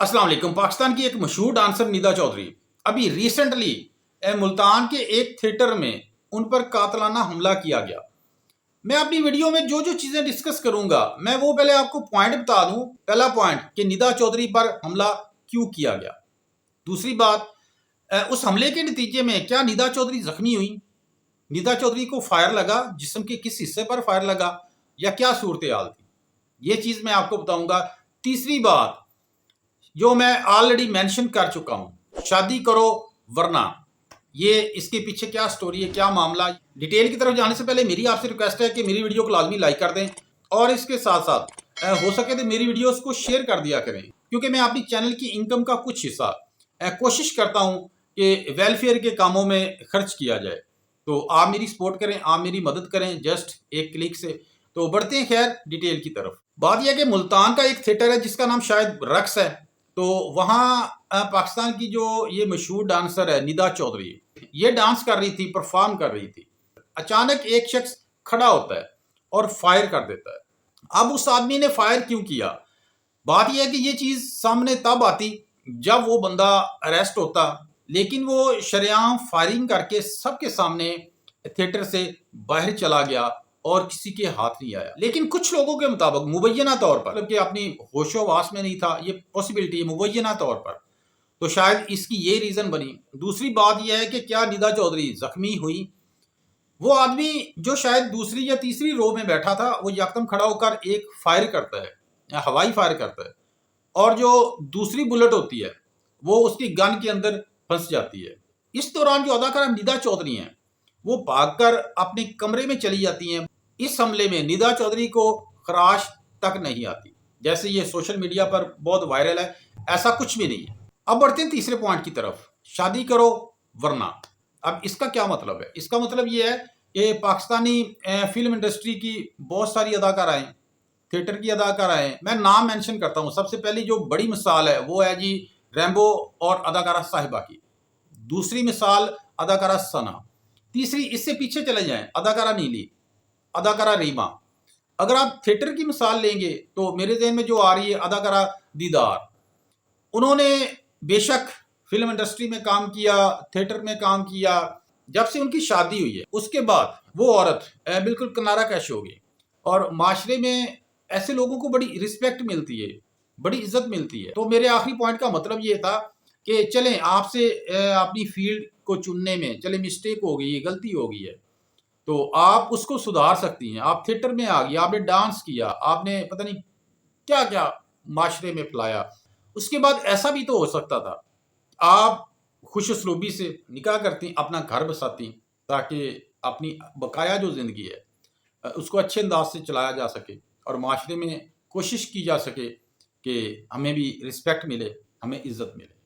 अस्सलाम वालेकुम। पाकिस्तान की एक मशहूर डांसर निदा चौधरी अभी रिसेंटली मुल्तान के एक थिएटर में उन पर कातलाना हमला किया गया। मैं अपनी वीडियो में जो जो चीज़ें डिस्कस करूंगा मैं वो पहले आपको पॉइंट बता दूं। पहला पॉइंट कि निदा चौधरी पर हमला क्यों किया गया। दूसरी बात, उस हमले के नतीजे में क्या निदा चौधरी जख्मी हुई, निदा चौधरी को फायर लगा, जिस्म के किस हिस्से पर फायर लगा या क्या सूरत हाल थी, ये चीज़ मैं आपको बताऊंगा। तीसरी बात जो मैं ऑलरेडी मेंशन कर चुका हूं, शादी करो वरना, ये इसके पीछे क्या स्टोरी है, क्या मामला। डिटेल की तरफ जाने से पहले मेरी आपसे रिक्वेस्ट है कि मेरी वीडियो को लाजमी लाइक कर दें और इसके साथ साथ हो सके तो मेरी वीडियोस को शेयर कर दिया करें, क्योंकि मैं अपनी चैनल की इनकम का कुछ हिस्सा कोशिश करता हूं कि वेलफेयर के कामों में खर्च किया जाए। तो आप मेरी सपोर्ट करें, आप मेरी मदद करें जस्ट एक क्लिक से। तो बढ़ते हैं खैर डिटेल की तरफ। बात यह कि मुल्तान का एक थिएटर है जिसका नाम शायद रक्स है। तो वहाँ पाकिस्तान की जो ये मशहूर डांसर है निदा चौधरी, ये डांस कर रही थी, परफॉर्म कर रही थी। अचानक एक शख्स खड़ा होता है और फायर कर देता है। अब उस आदमी ने फायर क्यों किया, बात यह है कि ये चीज़ सामने तब आती जब वो बंदा अरेस्ट होता, लेकिन वो शरेआम फायरिंग करके सबके सामने थिएटर से बाहर चला गया और किसी के हाथ नहीं आया। लेकिन कुछ लोगों के मुताबिक मुबैना तौर पर, मतलब कि अपनी होशो-वास में नहीं था, ये पॉसिबिलिटी है मुबैना तौर पर, तो शायद इसकी ये रीज़न बनी। दूसरी बात यह है कि क्या निदा चौधरी जख्मी हुई। वो आदमी जो शायद दूसरी या तीसरी रो में बैठा था, वो यकदम खड़ा होकर एक फायर करता है, हवाई फायर करता है, और जो दूसरी बुलेट होती है वो उसकी गन के अंदर फंस जाती है। इस दौरान जो अदाकारा निदा चौधरी हैं वो भागकर अपने कमरे में चली जाती हैं। इस हमले में निदा चौधरी को खराश तक नहीं आती, जैसे ये सोशल मीडिया पर बहुत वायरल है, ऐसा कुछ भी नहीं है। अब बढ़ते हैं तीसरे पॉइंट की तरफ, शादी करो वरना। अब इसका क्या मतलब है, इसका मतलब ये है कि पाकिस्तानी फिल्म इंडस्ट्री की बहुत सारी अदाकाराएं, थिएटर की अदाकाराएं, मैं नाम मेंशन करता हूं। सबसे पहली जो बड़ी मिसाल है वो है जी रैम्बो और अदाकारा साहिबा की। दूसरी मिसाल अदाकारा सना। तीसरी इससे पीछे चले जाएं, अदाकारा नीली, अदाकारा रीमा। अगर आप थिएटर की मिसाल लेंगे तो मेरे ज़हन में जो आ रही है अदाकारा दीदार। उन्होंने बेशक फिल्म इंडस्ट्री में काम किया, थिएटर में काम किया। जब से उनकी शादी हुई है उसके बाद वो औरत बिल्कुल किनारा कैश हो गई, और माशरे में ऐसे लोगों को बड़ी रिस्पेक्ट मिलती है, बड़ी इज्जत मिलती है। तो मेरे आखिरी पॉइंट का मतलब ये था कि चलें आपसे अपनी फील्ड को चुनने में चले मिस्टेक हो गई है, गलती हो गई है, तो आप उसको सुधार सकती हैं। आप थिएटर में आ गई, आपने डांस किया, आपने पता नहीं क्या क्या माशरे में फैलाया, उसके बाद ऐसा भी तो हो सकता था आप खुश उसलूबी से निकाह करती, अपना घर बसाती, ताकि अपनी बकाया जो ज़िंदगी है उसको अच्छे अंदाज से चलाया जा सके और माशरे में कोशिश की जा सके कि हमें भी रिस्पेक्ट मिले, हमें इज़्ज़त मिले।